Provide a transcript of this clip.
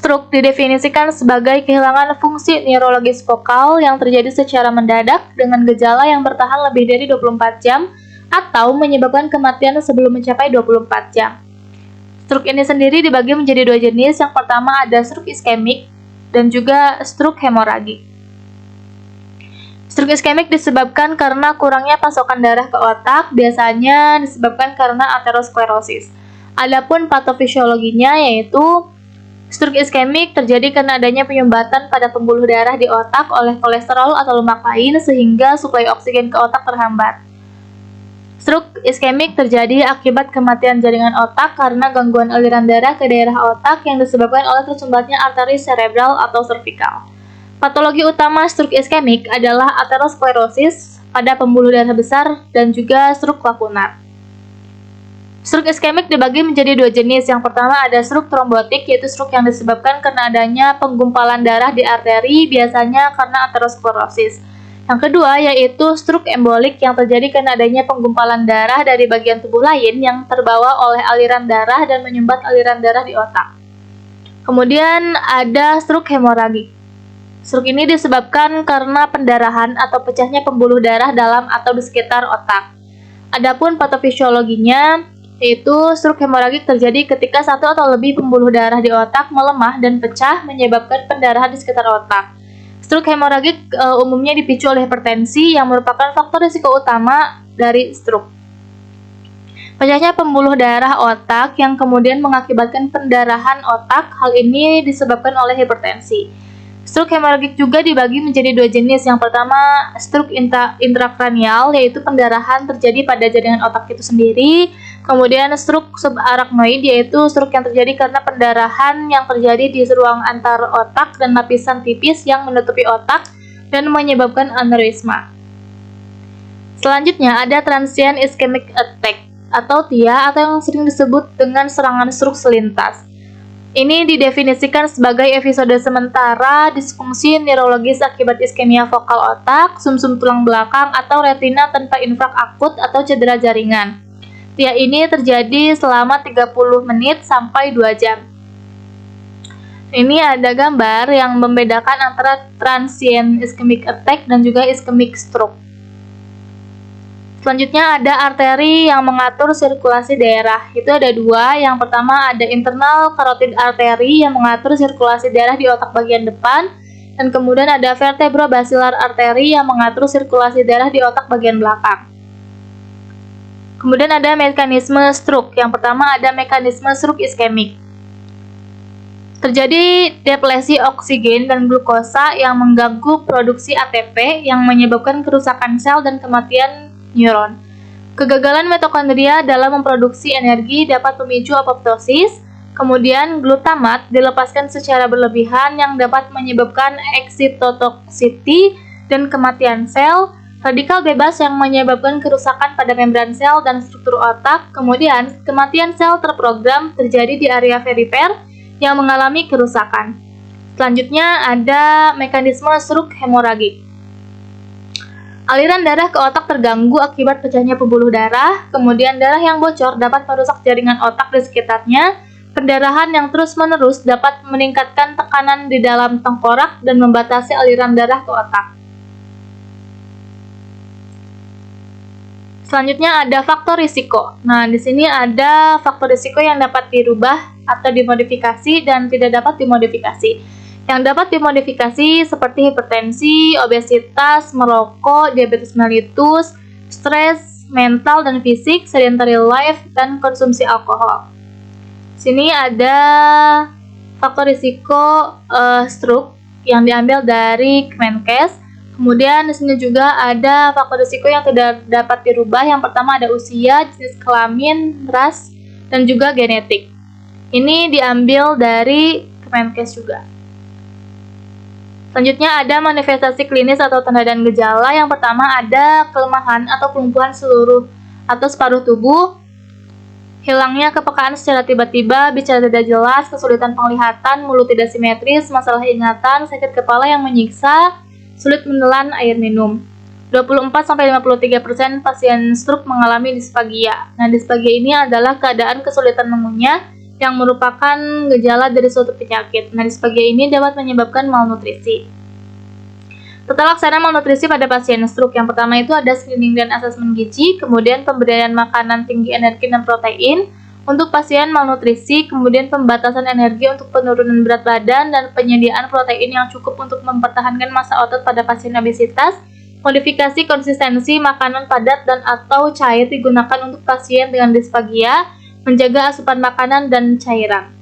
Stroke didefinisikan sebagai kehilangan fungsi neurologis vokal yang terjadi secara mendadak dengan gejala yang bertahan lebih dari 24 jam atau menyebabkan kematian sebelum mencapai 24 jam. Stroke ini sendiri dibagi menjadi dua jenis. Yang pertama ada stroke iskemik dan juga stroke hemoragik. Stroke iskemik disebabkan karena kurangnya pasokan darah ke otak, biasanya disebabkan karena aterosklerosis. Adapun patofisiologinya yaitu stroke iskemik terjadi karena adanya penyumbatan pada pembuluh darah di otak oleh kolesterol atau lemak lain sehingga suplai oksigen ke otak terhambat. Stroke iskemik terjadi akibat kematian jaringan otak karena gangguan aliran darah ke daerah otak yang disebabkan oleh tersumbatnya arteri cerebral atau cervical. Patologi utama stroke iskemik adalah aterosklerosis pada pembuluh darah besar dan juga stroke lakunar. Stroke iskemik dibagi menjadi dua jenis. Yang pertama ada stroke trombotik, yaitu stroke yang disebabkan karena adanya penggumpalan darah di arteri, biasanya karena aterosklerosis. Yang kedua yaitu stroke embolik yang terjadi karena adanya penggumpalan darah dari bagian tubuh lain yang terbawa oleh aliran darah dan menyumbat aliran darah di otak. Kemudian ada stroke hemoragik. Stroke ini disebabkan karena pendarahan atau pecahnya pembuluh darah dalam atau di sekitar otak. Adapun patofisiologinya yaitu stroke hemoragik terjadi ketika satu atau lebih pembuluh darah di otak melemah dan pecah menyebabkan pendarahan di sekitar otak. Stroke hemoragik umumnya dipicu oleh hipertensi yang merupakan faktor risiko utama dari stroke. Pecahnya pembuluh darah otak yang kemudian mengakibatkan pendarahan otak, hal ini disebabkan oleh hipertensi. Stroke hemoragik juga dibagi menjadi dua jenis. Yang pertama stroke intrakranial, yaitu pendarahan terjadi pada jaringan otak itu sendiri. Kemudian stroke subarachnoid, yaitu stroke yang terjadi karena pendarahan yang terjadi di ruang antar otak dan lapisan tipis yang menutupi otak dan menyebabkan aneurisma. Selanjutnya ada transient ischemic attack atau TIA atau yang sering disebut dengan serangan stroke selintas. Ini didefinisikan sebagai episode sementara disfungsi neurologis akibat iskemia vokal otak, sumsum tulang belakang, atau retina tanpa infrak akut atau cedera jaringan. TIA ini terjadi selama 30 menit sampai 2 jam. Ini ada gambar yang membedakan antara transient ischemic attack dan juga ischemic stroke. Selanjutnya ada arteri yang mengatur sirkulasi darah. Itu ada dua. Yang pertama ada internal carotid artery yang mengatur sirkulasi darah di otak bagian depan. Dan kemudian ada vertebrobasilar artery yang mengatur sirkulasi darah di otak bagian belakang. Kemudian ada mekanisme stroke. Yang pertama ada mekanisme stroke iskemik. Terjadi deplesi oksigen dan glukosa yang mengganggu produksi ATP yang menyebabkan kerusakan sel dan kematian neuron. Kegagalan mitokondria dalam memproduksi energi dapat memicu apoptosis. Kemudian glutamat dilepaskan secara berlebihan yang dapat menyebabkan excitotoxicity dan kematian sel. Radikal bebas yang menyebabkan kerusakan pada membran sel dan struktur otak. Kemudian kematian sel terprogram terjadi di area perifer yang mengalami kerusakan. Selanjutnya ada mekanisme stroke hemoragik. Aliran darah ke otak terganggu akibat pecahnya pembuluh darah, kemudian darah yang bocor dapat merusak jaringan otak di sekitarnya. Pendarahan yang terus-menerus dapat meningkatkan tekanan di dalam tengkorak dan membatasi aliran darah ke otak. Selanjutnya ada faktor risiko. Nah, di sini ada faktor risiko yang dapat dirubah atau dimodifikasi dan tidak dapat dimodifikasi. Yang dapat dimodifikasi seperti hipertensi, obesitas, merokok, diabetes mellitus, stres, mental dan fisik, sedentary life, dan konsumsi alkohol. Sini ada faktor risiko stroke yang diambil dari Kemenkes. Kemudian di sini juga ada faktor risiko yang tidak dapat dirubah. Yang pertama ada usia, jenis kelamin, ras, dan juga genetik. Ini diambil dari Kemenkes juga. Selanjutnya ada manifestasi klinis atau tanda dan gejala. Yang pertama ada kelemahan atau kelumpuhan seluruh atau separuh tubuh, hilangnya kepekaan secara tiba-tiba, bicara tidak jelas, kesulitan penglihatan, mulut tidak simetris, masalah ingatan, sakit kepala yang menyiksa, sulit menelan air minum. 24-53% pasien stroke mengalami disfagia. Nah, disfagia ini adalah keadaan kesulitan mengunyah yang merupakan gejala dari suatu penyakit. Nah, disfagia ini dapat menyebabkan malnutrisi. Tata laksana malnutrisi pada pasien stroke. Yang pertama itu ada screening dan asesmen gizi, kemudian pemberian makanan tinggi energi dan protein untuk pasien malnutrisi, kemudian pembatasan energi untuk penurunan berat badan, dan penyediaan protein yang cukup untuk mempertahankan massa otot pada pasien obesitas. Modifikasi konsistensi makanan padat dan atau cair digunakan untuk pasien dengan disfagia, menjaga asupan makanan dan cairan.